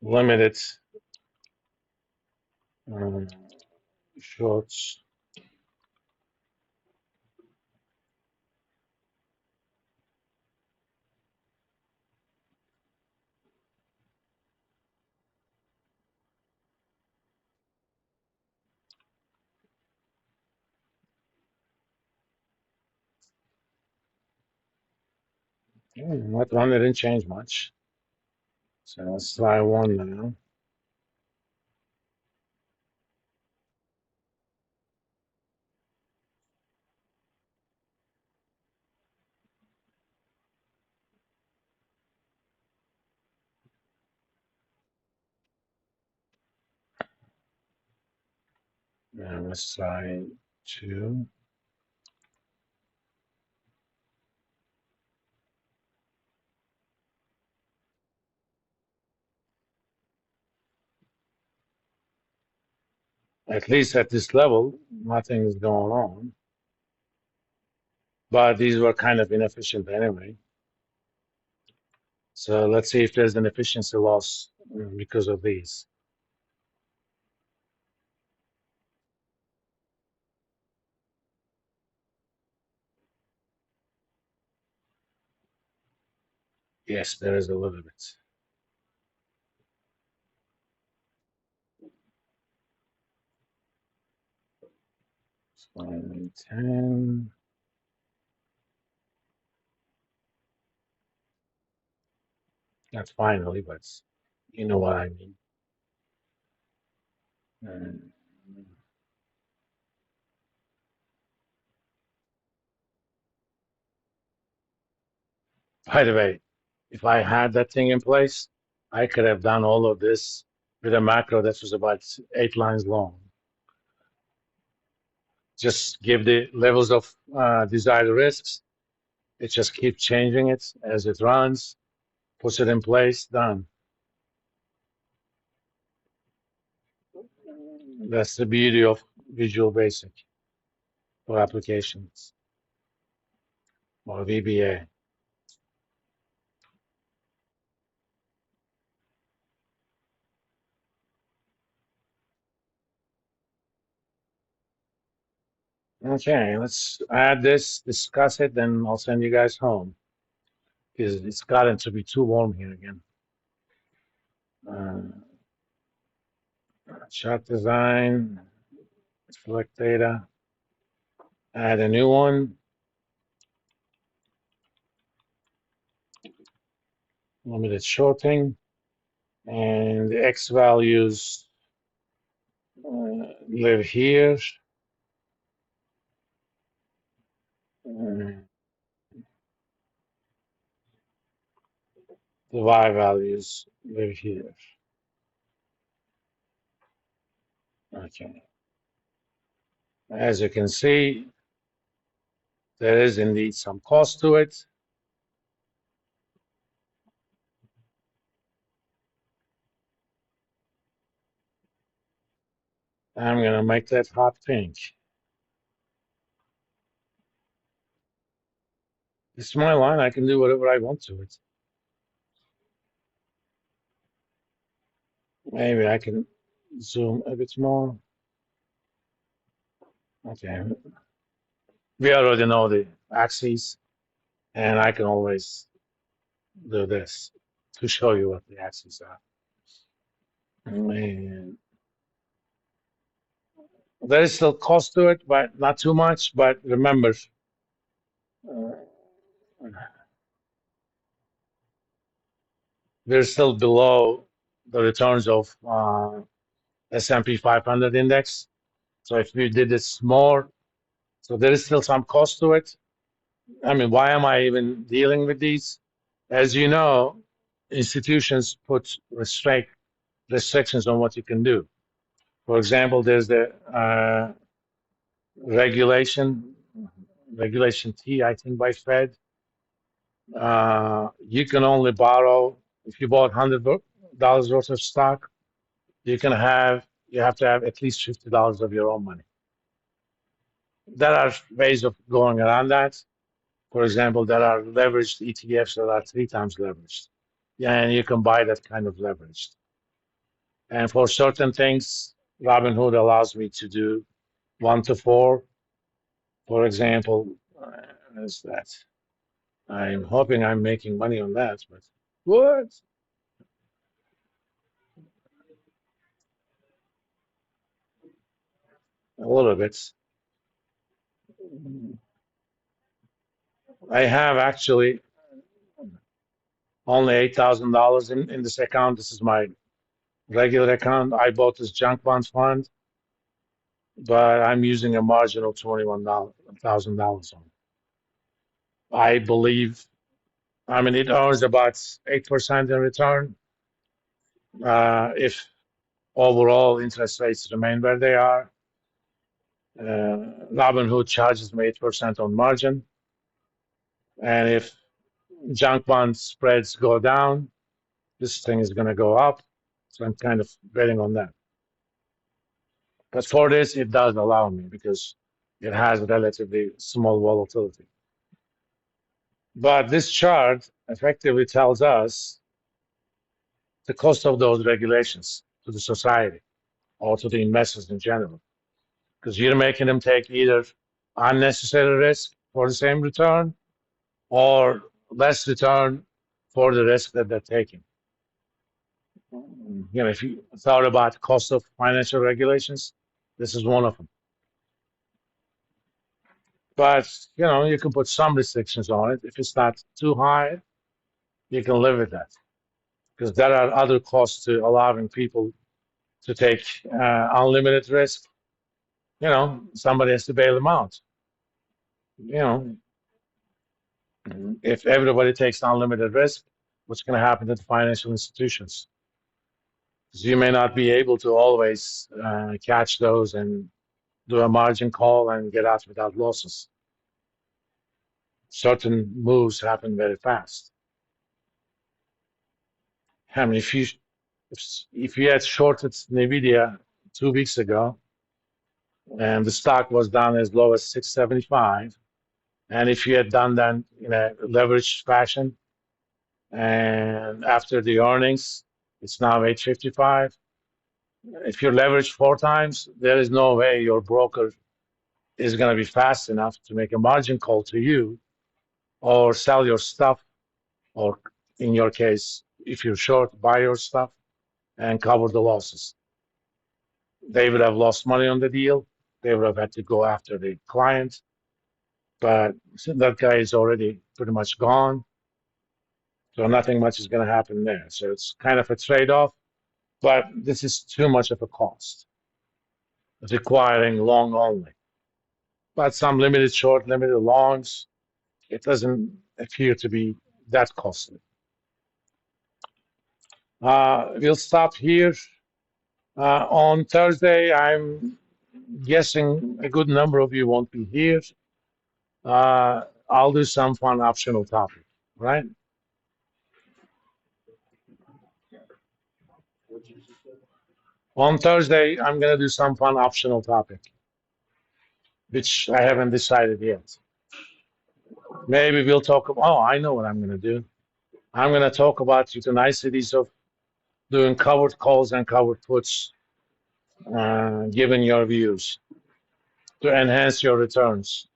limited um, shorts. That one didn't change much. So let's try one now. And let's try two. At least at this level, nothing is going on. But these were kind of inefficient anyway. So let's see if there's an efficiency loss because of these. Yes, there is a little bit. So 10. Not finally, but you know what I mean. And by the way, if I had that thing in place, I could have done all of this with a macro that was about 8 lines long. Just give the levels of desired risks. It just keeps changing it as it runs, puts it in place, done. That's the beauty of Visual Basic for applications or VBA. Okay, let's add this, discuss it, then I'll send you guys home because it's gotten to be too warm here again. Uh, chart design, select data, add a new one, limited shorting, and the X values live here. Uh, the Y values live here. Okay. As you can see, there is indeed some cost to it. I'm going to make that hot pink. It's my line. I can do whatever I want to it. Maybe I can zoom a bit more. Okay. We already know the axes, and I can always do this to show you what the axes are. And there is still cost to it, but not too much. But remember, uh, we're still below the returns of S&P 500 index. So if we did this more, so there is still some cost to it. I mean, why am I even dealing with these? As you know, institutions put restrictions on what you can do. For example, there's the regulation, regulation T, I think, by Fed. You can only borrow if you bought $100 worth of stock. You have to have at least $50 of your own money. There are ways of going around that. For example, there are leveraged ETFs that are 3 times leveraged. Yeah, and you can buy that kind of leveraged. And for certain things, Robinhood allows me to do 1 to 4. For example, is that I'm hoping I'm making money on that, but what? A little bit. I have actually only $8,000 in this account. This is my regular account. I bought this junk bonds fund, but I'm using a margin of $21,000 on it. I believe, I mean, it earns about 8% in return. If overall interest rates remain where they are, Robinhood charges me 8% on margin. And if junk bond spreads go down, this thing is going to go up. So I'm kind of betting on that. But for this, it does allow me because it has relatively small volatility. But this chart effectively tells us the cost of those regulations to the society or to the investors in general. Because you're making them take either unnecessary risk for the same return or less return for the risk that they're taking. You know, if you thought about cost of financial regulations, this is one of them. But you know, you can put some restrictions on it. If it's not too high, you can live with that. Because there are other costs to allowing people to take unlimited risk. You know, somebody has to bail them out. You know, if everybody takes unlimited risk, what's going to happen to the financial institutions? Because you may not be able to always catch those and do a margin call and get out without losses. Certain moves happen very fast. I mean, if you had shorted Nvidia 2 weeks ago and the stock was down as low as 675, and if you had done that in a leveraged fashion, and after the earnings, it's now 855. If you're leveraged 4 times, there is no way your broker is going to be fast enough to make a margin call to you or sell your stuff, or in your case, if you're short, buy your stuff and cover the losses. They would have lost money on the deal. They would have had to go after the client, but that guy is already pretty much gone. So nothing much is going to happen there. So it's kind of a trade-off, but this is too much of a cost, requiring long only. But some limited short, limited longs, it doesn't appear to be that costly. We'll stop here. On Thursday, I'm guessing a good number of you won't be here. I'll do some fun optional topic, right? On Thursday, I'm going to do some fun optional topic, which I haven't decided yet. Maybe we'll talk about, oh, I know what I'm going to do. I'm going to talk about the niceties of doing covered calls and covered puts, given your views to enhance your returns.